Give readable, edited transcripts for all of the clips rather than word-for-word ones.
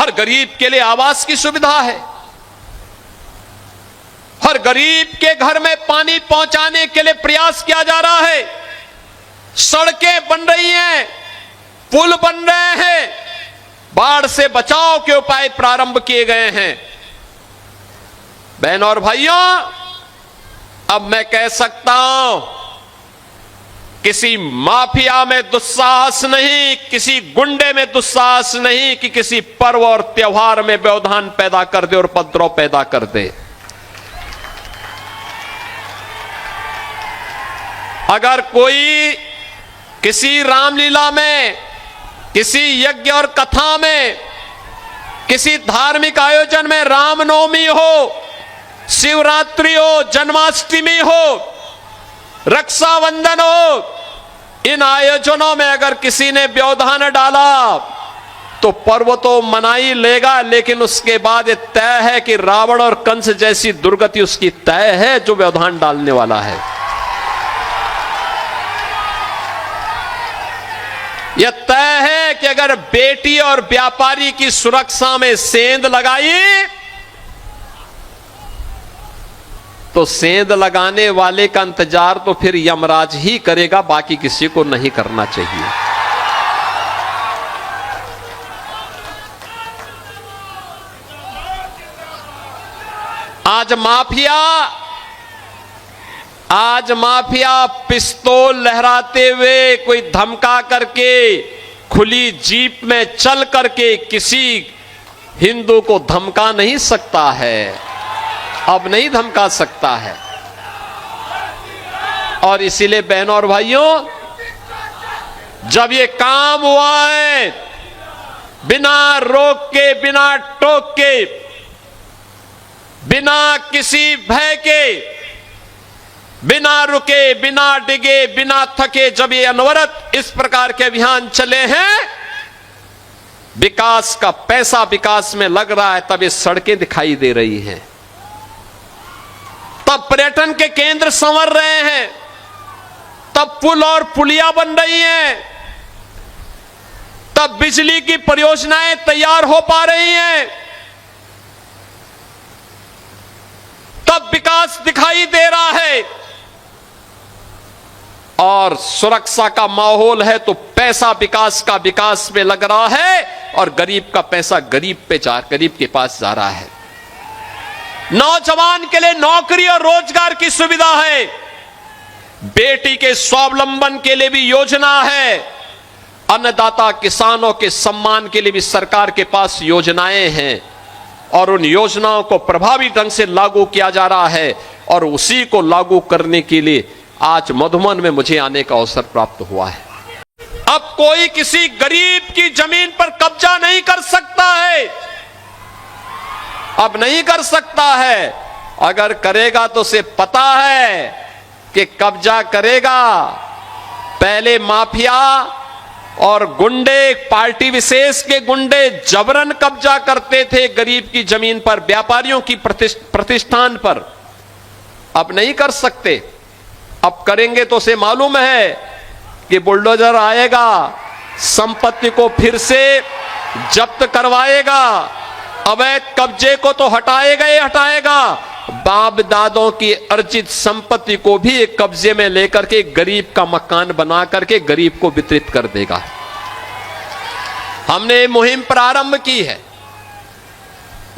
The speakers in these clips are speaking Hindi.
हर गरीब के लिए आवास की सुविधा है, हर गरीब के घर में पानी पहुंचाने के लिए प्रयास किया जा रहा है, सड़कें बन रही हैं, पुल बन रहे हैं, बाढ़ से बचाव के उपाय प्रारंभ किए गए हैं। बहनों और भाइयों, अब मैं कह सकता हूं, किसी माफिया में दुस्साहस नहीं, किसी गुंडे में दुस्साहस नहीं कि किसी पर्व और त्योहार में व्यवधान पैदा कर दे और उपद्रव पैदा कर दे। अगर कोई किसी रामलीला में, किसी यज्ञ और कथा में, किसी धार्मिक आयोजन में, रामनवमी हो, शिवरात्रि हो, जन्माष्टमी हो, रक्षाबंधन हो, इन आयोजनों में अगर किसी ने व्यवधान डाला तो पर्व तो मना ही लेगा, लेकिन उसके बाद यह तय है कि रावण और कंस जैसी दुर्गति उसकी तय है जो व्यवधान डालने वाला है। यह तय है कि अगर बेटी और व्यापारी की सुरक्षा में सेंध लगाई तो सेंध लगाने वाले का इंतजार तो फिर यमराज ही करेगा, बाकी किसी को नहीं करना चाहिए। आज माफिया पिस्तौल लहराते हुए, कोई धमका करके, खुली जीप में चल करके किसी हिंदू को धमका नहीं सकता है, अब नहीं धमका सकता है। और इसीलिए बहनों और भाइयों, जब ये काम हुआ है, बिना रोक के, बिना टोक के, बिना किसी भय के, बिना रुके, बिना डिगे, बिना थके, जब ये अनवरत इस प्रकार के अभियान चले हैं, विकास का पैसा विकास में लग रहा है, तब ये सड़कें दिखाई दे रही हैं, तब पर्यटन के केंद्र संवर रहे हैं, तब पुल और पुलिया बन रही हैं, तब बिजली की परियोजनाएं तैयार हो पा रही हैं, तब विकास दिखाई दे रहा है। और सुरक्षा का माहौल है तो पैसा विकास का विकास में लग रहा है और गरीब का पैसा गरीब के पास जा रहा है। नौजवान के लिए नौकरी और रोजगार की सुविधा है, बेटी के स्वावलंबन के लिए भी योजना है, अन्नदाता किसानों के सम्मान के लिए भी सरकार के पास योजनाएं हैं और उन योजनाओं को प्रभावी ढंग से लागू किया जा रहा है। और उसी को लागू करने के लिए आज मधुबन में मुझे आने का अवसर प्राप्त हुआ है। अब कोई किसी गरीब की जमीन पर कब्जा नहीं कर सकता है, अब नहीं कर सकता है। अगर करेगा तो उसे पता है कि कब्जा करेगा। पहले माफिया और गुंडे, पार्टी विशेष के गुंडे जबरन कब्जा करते थे गरीब की जमीन पर, व्यापारियों की प्रतिष्ठान पर। अब नहीं कर सकते। अब करेंगे तो उसे मालूम है कि बुलडोजर आएगा, संपत्ति को फिर से जब्त करवाएगा, अवैध कब्जे को तो हटाएगा ही हटाएगा, बाप दादों की अर्जित संपत्ति को भी एक कब्जे में लेकर के गरीब का मकान बना करके गरीब को वितरित कर देगा। हमने ये मुहिम प्रारंभ की है,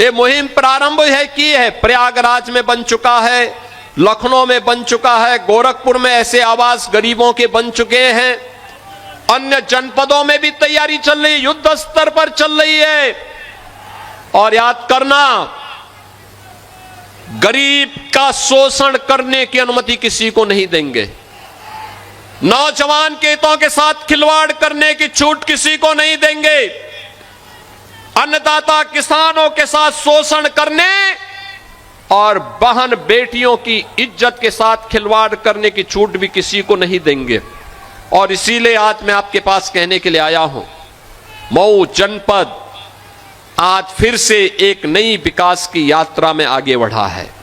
ये मुहिम प्रारंभ की है। प्रयागराज में बन चुका है, लखनऊ में बन चुका है, गोरखपुर में ऐसे आवास गरीबों के बन चुके हैं, अन्य जनपदों में भी तैयारी चल रही, युद्ध स्तर पर चल रही है। और याद करना, गरीब का शोषण करने की अनुमति किसी को नहीं देंगे। नौजवान के हितों के साथ खिलवाड़ करने की छूट किसी को नहीं देंगे। अन्नदाता किसानों के साथ शोषण करने और बहन बेटियों की इज्जत के साथ खिलवाड़ करने की छूट भी किसी को नहीं देंगे। और इसीलिए आज मैं आपके पास कहने के लिए आया हूं, मऊ जनपद आज फिर से एक नई विकास की यात्रा में आगे बढ़ा है।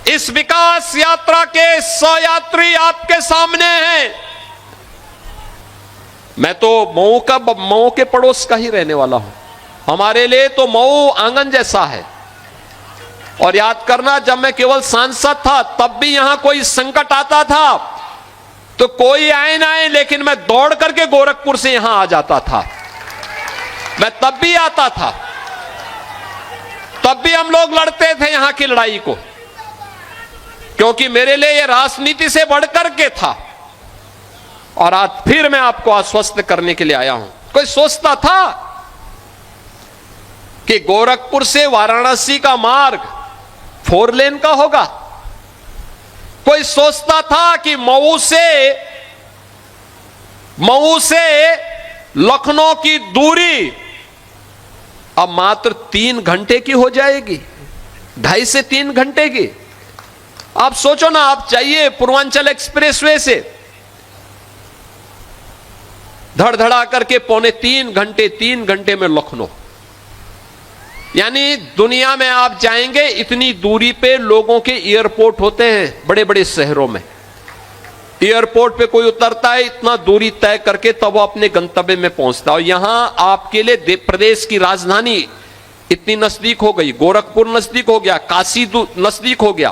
इस विकास यात्रा के सहयात्री आपके सामने हैं। मैं तो मऊ के पड़ोस का ही रहने वाला हूं। हमारे लिए तो मऊ आंगन जैसा है। और याद करना, जब मैं केवल सांसद था तब भी यहां कोई संकट आता था तो कोई आए ना आए, लेकिन मैं दौड़ करके गोरखपुर से यहां आ जाता था। मैं तब भी आता था, तब भी हम लोग लड़ते थे यहां की लड़ाई को, क्योंकि मेरे लिए यह राजनीति से बढ़कर के था। और आज फिर मैं आपको आश्वस्त करने के लिए आया हूं। कोई सोचता था कि गोरखपुर से वाराणसी का मार्ग 4 लेन का होगा? कोई सोचता था कि मऊ से लखनऊ की दूरी अब मात्र 3 घंटे की हो जाएगी, 2.5 से 3 घंटे की? आप सोचो ना, आप चाहिए पूर्वांचल एक्सप्रेसवे से धड़धड़ा करके पौने 3 घंटे में लखनऊ। यानी दुनिया में आप जाएंगे, इतनी दूरी पे लोगों के एयरपोर्ट होते हैं बड़े बड़े शहरों में। एयरपोर्ट पे कोई उतरता है, इतना दूरी तय करके तब वो अपने गंतव्य में पहुंचता है। और यहां आपके लिए प्रदेश की राजधानी इतनी नजदीक हो गई, गोरखपुर नजदीक हो गया, काशी नजदीक हो गया,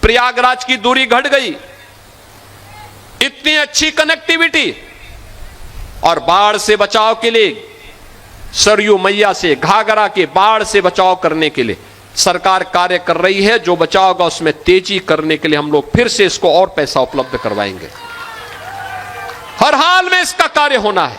प्रयागराज की दूरी घट गई, इतनी अच्छी कनेक्टिविटी। और बाढ़ से बचाव के लिए, सरयू मैया से, घाघरा के बाढ़ से बचाव करने के लिए सरकार कार्य कर रही है। जो बचाव होगा उसमें तेजी करने के लिए हम लोग फिर से इसको और पैसा उपलब्ध करवाएंगे। हर हाल में इसका कार्य होना है।